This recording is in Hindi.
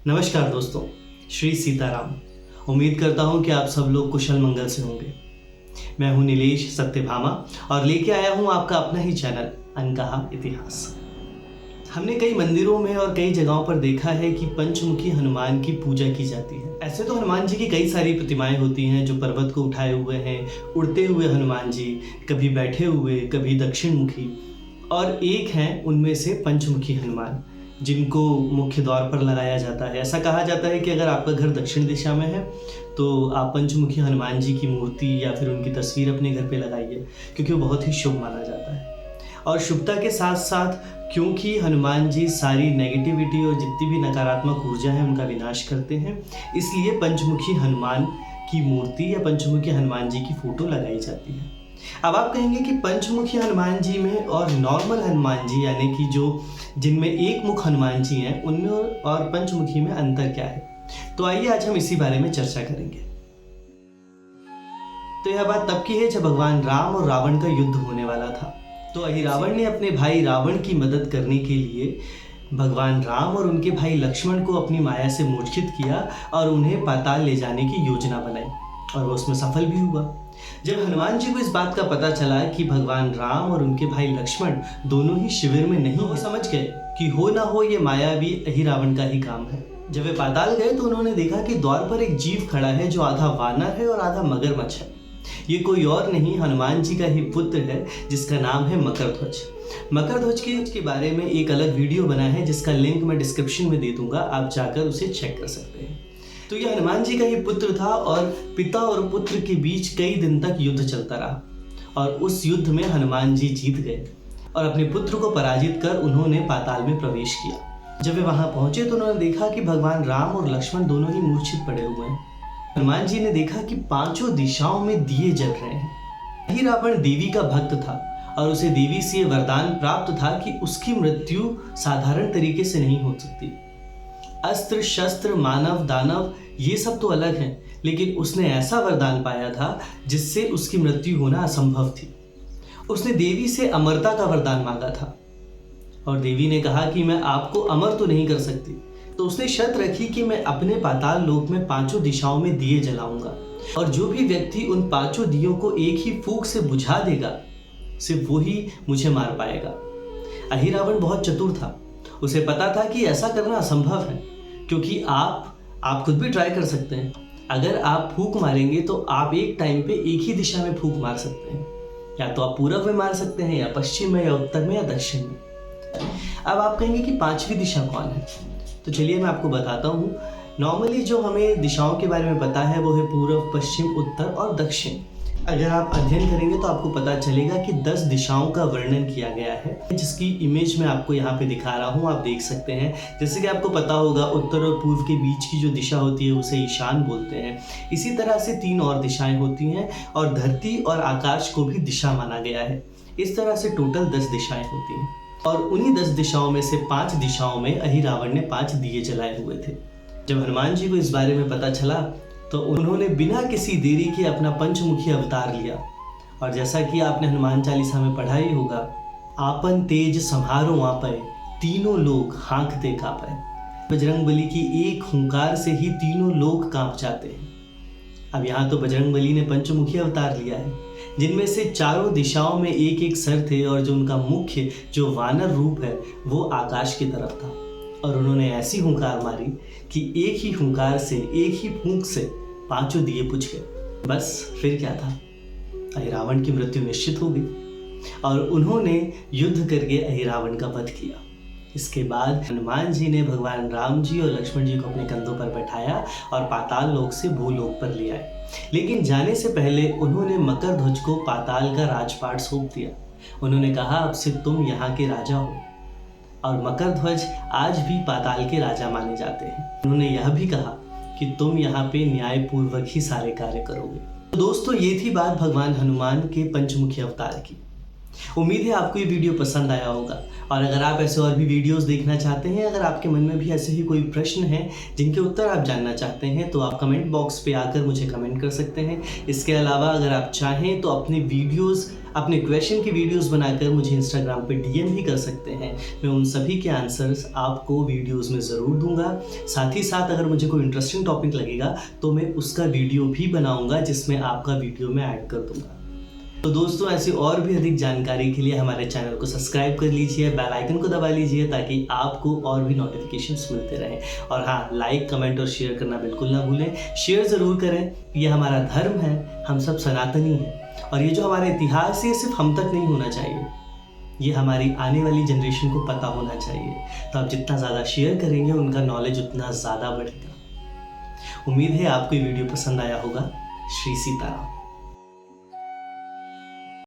नमस्कार दोस्तों, श्री सीताराम। उम्मीद करता हूँ कि आप सब लोग कुशल मंगल से होंगे। मैं हूँ नीलेश सत्यभामा और लेके आया हूँ आपका अपना ही चैनल अनकहा इतिहास। हमने कई मंदिरों में और कई जगहों पर देखा है कि पंचमुखी हनुमान की पूजा की जाती है। ऐसे तो हनुमान जी की कई सारी प्रतिमाएं होती हैं जो पर्वत को उठाए हुए हैं, उड़ते हुए हनुमान जी, कभी बैठे हुए, कभी दक्षिण मुखी, और एक हैं उनमें से पंचमुखी हनुमान जिनको मुख्य द्वार पर लगाया जाता है। ऐसा कहा जाता है कि अगर आपका घर दक्षिण दिशा में है तो आप पंचमुखी हनुमान जी की मूर्ति या फिर उनकी तस्वीर अपने घर पे लगाइए, क्योंकि वो बहुत ही शुभ माना जाता है। और शुभता के साथ साथ क्योंकि हनुमान जी सारी नेगेटिविटी और जितनी भी नकारात्मक ऊर्जा है उनका विनाश करते हैं, इसलिए पंचमुखी हनुमान की मूर्ति या पंचमुखी हनुमान जी की फोटो लगाई जाती है। अब आप कहेंगे कि पंचमुखी हनुमान जी में और नॉर्मल हनुमान जी यानी कि जो जिनमें एक मुख हनुमान जी हैं उनमें और पंचमुखी में अंतर क्या है, तो आइए आज हम इसी बारे में चर्चा करेंगे। तो यह बात तब की है जब भगवान राम और रावण का युद्ध होने वाला था। तो अहिरावण ने अपने भाई रावण की मदद करने के लिए भगवान राम और उनके भाई लक्ष्मण को अपनी माया से मूर्छित किया और उन्हें पाताल ले जाने की योजना बनाई, और वो उसमें सफल भी हुआ। जब हनुमान जी को इस बात का पता चला कि भगवान राम और उनके भाई लक्ष्मण दोनों ही शिविर में नहीं, वो समझ गए कि हो ना हो ये माया भी अहिरावण का ही काम है। जब वे पाताल गए तो उन्होंने देखा कि द्वार पर एक जीव खड़ा है जो आधा वानर है और आधा मगरमच्छ है। ये कोई और नहीं, हनुमान जी का ही पुत्र है जिसका नाम है मकरध्वज। मकरध्वज के बारे में एक अलग वीडियो बना है जिसका लिंक मैं डिस्क्रिप्शन में दे दूंगा, आप जाकर उसे चेक कर सकते हैं। तो यह हनुमान जी का ही पुत्र था और पिता और पुत्र के बीच कई दिन तक युद्ध चलता रहा, और उस युद्ध में हनुमान जी जीत गए और अपने पुत्र को पराजित कर उन्होंने पाताल में प्रवेश किया। जब वे वहां पहुंचे तो उन्होंने देखा कि भगवान राम और लक्ष्मण दोनों ही मूर्छित पड़े हुए हैं। हनुमान जी ने देखा कि पांचों दिशाओं में दिए जल रहे हैं। अहिरावण देवी का भक्त था और उसे देवी से वरदान प्राप्त था कि उसकी मृत्यु साधारण तरीके से नहीं हो सकती। अस्त्र शस्त्र मानव दानव ये सब तो अलग हैं, लेकिन उसने ऐसा वरदान पाया था जिससे उसकी मृत्यु होना असंभव थी। उसने देवी से अमरता का वरदान मांगा था और देवी ने कहा कि मैं आपको अमर तो नहीं कर सकती, तो उसने शर्त रखी कि मैं अपने पाताल लोक में पांचों दिशाओं में दिए जलाऊंगा और जो भी व्यक्ति उन पांचों दियों को एक ही फूंक से बुझा देगा सिर्फ वो ही मुझे मार पाएगा। अहिरावण बहुत चतुर था, उसे पता था कि ऐसा करना असंभव है, क्योंकि आप खुद भी ट्राई कर सकते हैं। अगर आप फूंक मारेंगे तो आप एक टाइम पे एक ही दिशा में फूंक मार सकते हैं, या तो आप पूरब में मार सकते हैं, या पश्चिम में, या उत्तर में, या दक्षिण में। अब आप कहेंगे कि पांचवी दिशा कौन है, तो चलिए मैं आपको बताता हूँ। नॉर्मली जो हमें दिशाओं के बारे में पता है वो है पूर्व, पश्चिम, उत्तर और दक्षिण। अगर आप अध्ययन करेंगे तो आपको पता चलेगा कि 10 दिशाओं का वर्णन किया गया है, जिसकी इमेज मैं आपको यहाँ पे दिखा रहा हूँ, आप देख सकते हैं। जैसे कि आपको पता होगा उत्तर और पूर्व के बीच की जो दिशा होती है उसे ईशान बोलते हैं। इसी तरह से 3 और दिशाएं होती हैं और धरती और आकाश को भी दिशा माना गया है। इस तरह से टोटल 10 दिशाएं होती हैं, और उन्हीं 10 दिशाओं में से 5 दिशाओं में अहिरावण ने 5 दिए जलाए हुए थे। जब हनुमान जी को इस बारे में पता चला तो उन्होंने बिना किसी देरी के अपना पंचमुखी अवतार लिया, और जैसा कि आपने हनुमान चालीसा में पढ़ा ही होगा, आपन तेज संहारो आपै, तीनों लोग हाँकते कांपै। बजरंगबली की एक हुंकार से ही तीनों लोग कांप जाते हैं। अब यहाँ तो बजरंगबली ने पंचमुखी अवतार लिया है, जिनमें से चारों दिशाओं में एक एक सर थे, और जो उनका मुख्य जो वानर रूप है वो आकाश की तरफ था, और उन्होंने ऐसी हुंकार मारी कि एक ही हुंकार से, एक ही फूंक से पांचों दिए बुझ गए। बस फिर क्या था, अहिरावण की मृत्यु निश्चित हो गई और उन्होंने युद्ध करके अहिरावण का वध किया। इसके बाद हनुमान जी ने भगवान राम जी और लक्ष्मण जी को अपने कंधों पर बैठाया और पाताल लोक से भूलोक पर ले आए। लेकिन जाने से पहले उन्होंने मकरध्वज को पाताल का राजपाट सौंप दिया। उन्होंने कहा, अब से तुम यहाँ के राजा हो, और मकरध्वज आज भी पाताल के राजा माने जाते हैं। उन्होंने यह भी कहा कि तुम यहाँ पे न्यायपूर्वक ही सारे कार्य करोगे। तो दोस्तों, ये थी बात भगवान हनुमान के पंचमुखी अवतार की। उम्मीद है आपको ये वीडियो पसंद आया होगा, और अगर आप ऐसे और भी वीडियोस देखना चाहते हैं, अगर आपके मन में भी ऐसे ही कोई प्रश्न हैं जिनके उत्तर आप जानना चाहते हैं, तो आप कमेंट बॉक्स पे आकर मुझे कमेंट कर सकते हैं। इसके अलावा अगर आप चाहें तो अपने क्वेश्चन की वीडियोस बनाकर मुझे इंस्टाग्राम पे डीएम भी कर सकते हैं। मैं उन सभी के आंसर्स आपको वीडियोस में ज़रूर दूंगा। साथ ही साथ अगर मुझे कोई इंटरेस्टिंग टॉपिक लगेगा तो मैं उसका वीडियो भी बनाऊंगा, जिसमें आपका वीडियो मैं ऐड कर दूंगा। तो दोस्तों, ऐसी और भी अधिक जानकारी के लिए हमारे चैनल को सब्सक्राइब कर लीजिए, बेल आइकन को दबा लीजिए, ताकि आपको और भी नोटिफिकेशंस मिलते रहें। और हाँ, लाइक, कमेंट और शेयर करना बिल्कुल ना भूलें। शेयर ज़रूर करें, ये हमारा धर्म है, हम सब सनातनी हैं, और ये जो हमारा इतिहास है सिर्फ हम तक नहीं होना चाहिए, ये हमारी आने वाली जनरेशन को पता होना चाहिए। तो आप जितना ज़्यादा शेयर करेंगे उनका नॉलेज उतना ज़्यादा बढ़ेगा। उम्मीद है आपको ये वीडियो पसंद आया होगा। श्री सीताराम।